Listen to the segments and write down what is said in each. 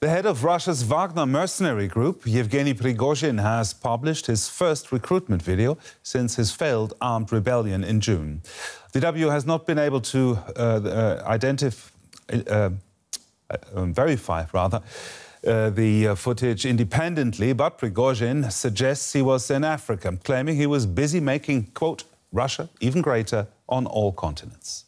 The head of Russia's Wagner mercenary group, Yevgeny Prigozhin, has published his first recruitment video since his failed armed rebellion in June. The W has not been able to verify the footage independently, but Prigozhin suggests he was in Africa, claiming he was busy making, quote, Russia even greater on all continents.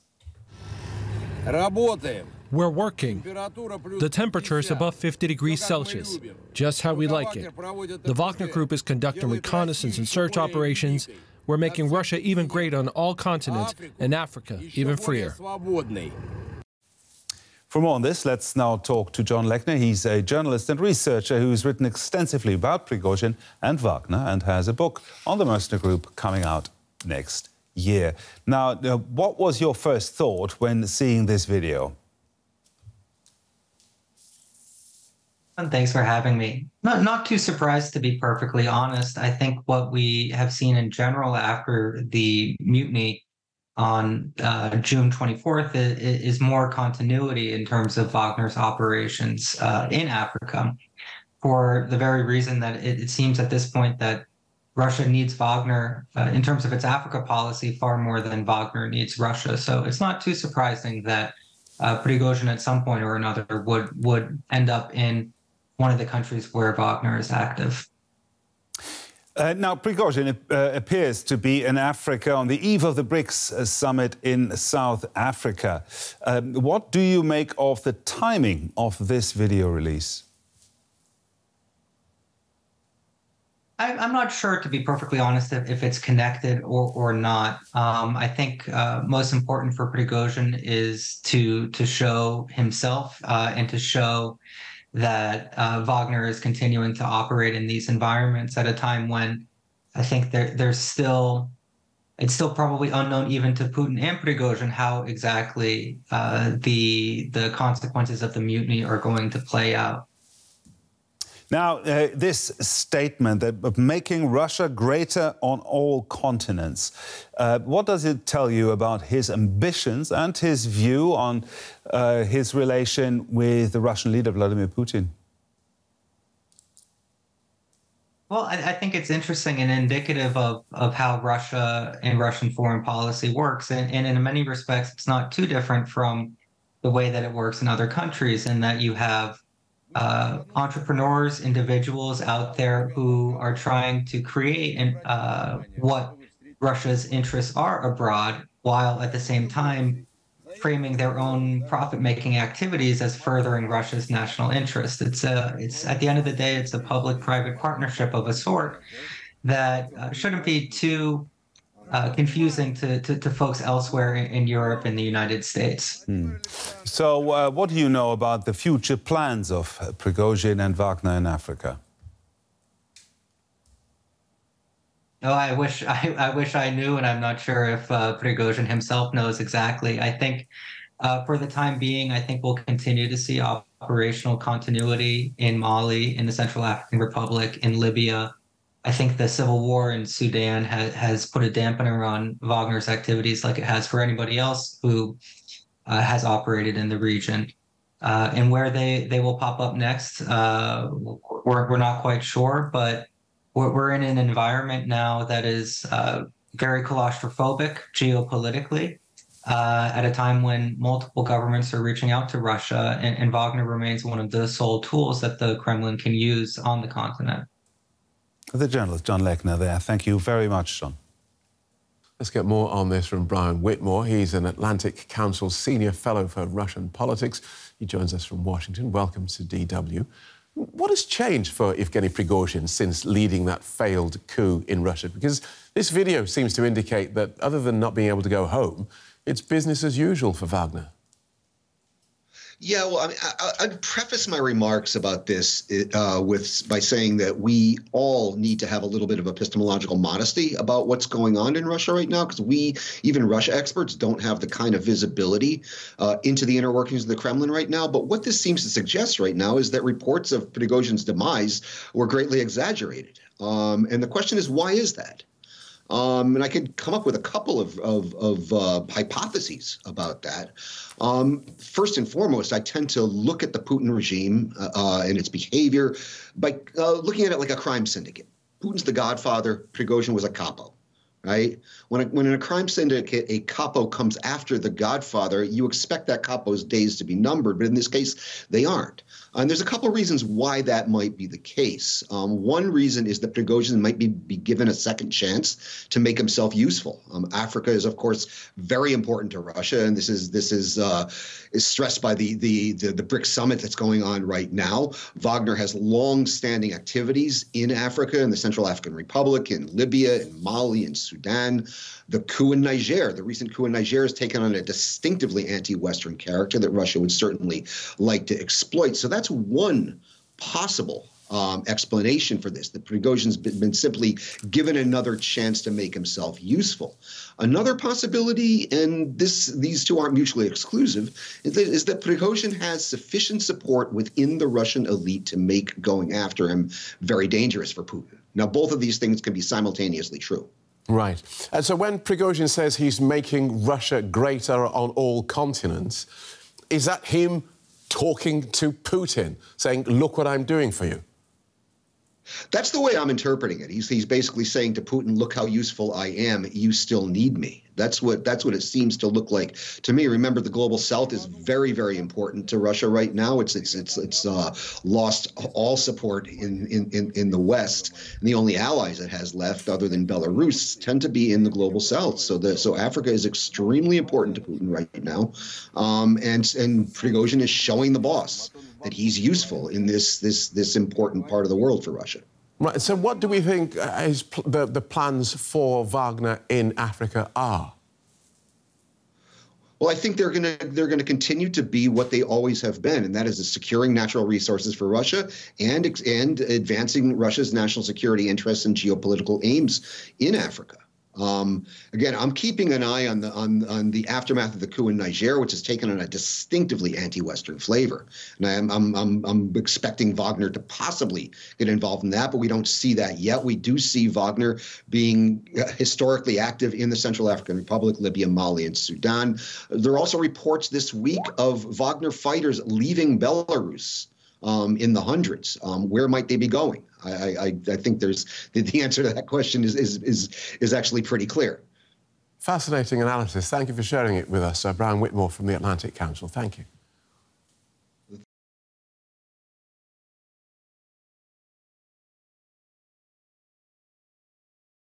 We're working. The temperature is above 50 degrees Celsius, just how we like it. The Wagner group is conducting reconnaissance and search operations. We're making Russia even greater on all continents and Africa even freer. For more on this, let's now talk to John Lechner. He's a journalist and researcher who's written extensively about Prigozhin and Wagner and has a book on the mercenary group coming out next year. Now, what was your first thought when seeing this video? Thanks for having me. Not too surprised, to be perfectly honest. I think what we have seen in general after the mutiny on June 24th is more continuity in terms of Wagner's operations in Africa, for the very reason that it seems at this point that Russia needs Wagner in terms of its Africa policy far more than Wagner needs Russia. So it's not too surprising that Prigozhin at some point or another would end up in one of the countries where Wagner is active. Now, Prigozhin appears to be in Africa on the eve of the BRICS summit in South Africa. What do you make of the timing of this video release? I'm not sure, to be perfectly honest, if it's connected or not. I think most important for Prigozhin is to show himself and to show that Wagner is continuing to operate in these environments at a time when I think it's still probably unknown even to Putin and Prigozhin how exactly the consequences of the mutiny are going to play out. Now, this statement of making Russia greater on all continents, what does it tell you about his ambitions and his view on his relation with the Russian leader, Vladimir Putin? Well, I think it's interesting and indicative of how Russia and Russian foreign policy works. And in many respects, it's not too different from the way that it works in other countries, in that you have entrepreneurs, individuals out there who are trying to create what Russia's interests are abroad, while at the same time framing their own profit-making activities as furthering Russia's national interest. It's at the end of the day, it's a public-private partnership of a sort that shouldn't be too confusing to folks elsewhere in Europe and the United States. So what do you know about the future plans of Prigozhin and Wagner in Africa? Oh, I wish I knew, and I'm not sure if Prigozhin himself knows exactly. I think for the time being, I think we'll continue to see operational continuity in Mali, in the Central African Republic, in Libya. I think the civil war in Sudan has put a dampener on Wagner's activities, like it has for anybody else who has operated in the region. And where they will pop up next, we're not quite sure, but we're in an environment now that is very claustrophobic geopolitically, at a time when multiple governments are reaching out to Russia, and Wagner remains one of the sole tools that the Kremlin can use on the continent. The journalist John Lechner there. Thank you very much, John. Let's get more on this from Brian Whitmore. He's an Atlantic Council Senior Fellow for Russian Politics. He joins us from Washington. Welcome to DW. What has changed for Yevgeny Prigozhin since leading that failed coup in Russia? Because this video seems to indicate that, other than not being able to go home, it's business as usual for Wagner. Yeah, well, I mean, I'd preface my remarks about this by saying that we all need to have a little bit of epistemological modesty about what's going on in Russia right now, because even Russia experts, don't have the kind of visibility into the inner workings of the Kremlin right now. But what this seems to suggest right now is that reports of Prigozhin's demise were greatly exaggerated. And the question is, why is that? And I could come up with a couple of hypotheses about that. First and foremost, I tend to look at the Putin regime and its behavior by looking at it like a crime syndicate. Putin's the godfather. Prigozhin was a capo. Right? When in a crime syndicate, a capo comes after the godfather, you expect that capo's days to be numbered, but in this case, they aren't. And there's a couple of reasons why that might be the case. One reason is that Prigozhin might be given a second chance to make himself useful. Africa is, of course, very important to Russia, and this is stressed by the BRICS summit that's going on right now. Wagner has long-standing activities in Africa, in the Central African Republic, in Libya, in Mali, in Sudan. The coup in Niger, the recent coup in Niger, has taken on a distinctively anti-Western character that Russia would certainly like to exploit. So that's one possible explanation for this, that Prigozhin's been simply given another chance to make himself useful. Another possibility, and these two aren't mutually exclusive, is that Prigozhin has sufficient support within the Russian elite to make going after him very dangerous for Putin. Now, both of these things can be simultaneously true. Right. And so when Prigozhin says he's making Russia greater on all continents, is that him talking to Putin, saying, look what I'm doing for you? That's the way I'm interpreting it. He's basically saying to Putin, look how useful I am. You still need me. That's what it seems to look like to me. Remember, the global south is very, very important to Russia right now. It's lost all support in the West, and the only allies it has left, other than Belarus, tend to be in the global south. So Africa is extremely important to Putin right now, and Prigozhin is showing the boss that he's useful in this important part of the world for Russia. Right. So what do we think the plans for Wagner in Africa are? Well, I think they're going to continue to be what they always have been, and that is securing natural resources for Russia and advancing Russia's national security interests and geopolitical aims in Africa. Again, I'm keeping an eye on the aftermath of the coup in Niger, which has taken on a distinctively anti-Western flavor, and I'm expecting Wagner to possibly get involved in that, but we don't see that yet. We do see Wagner being historically active in the Central African Republic, Libya, Mali, and Sudan. There are also reports this week of Wagner fighters leaving Belarus in the hundreds. Where might they be going? I think the answer to that question is actually pretty clear. Fascinating analysis. Thank you for sharing it with us, Brian Whitmore from the Atlantic Council. Thank you.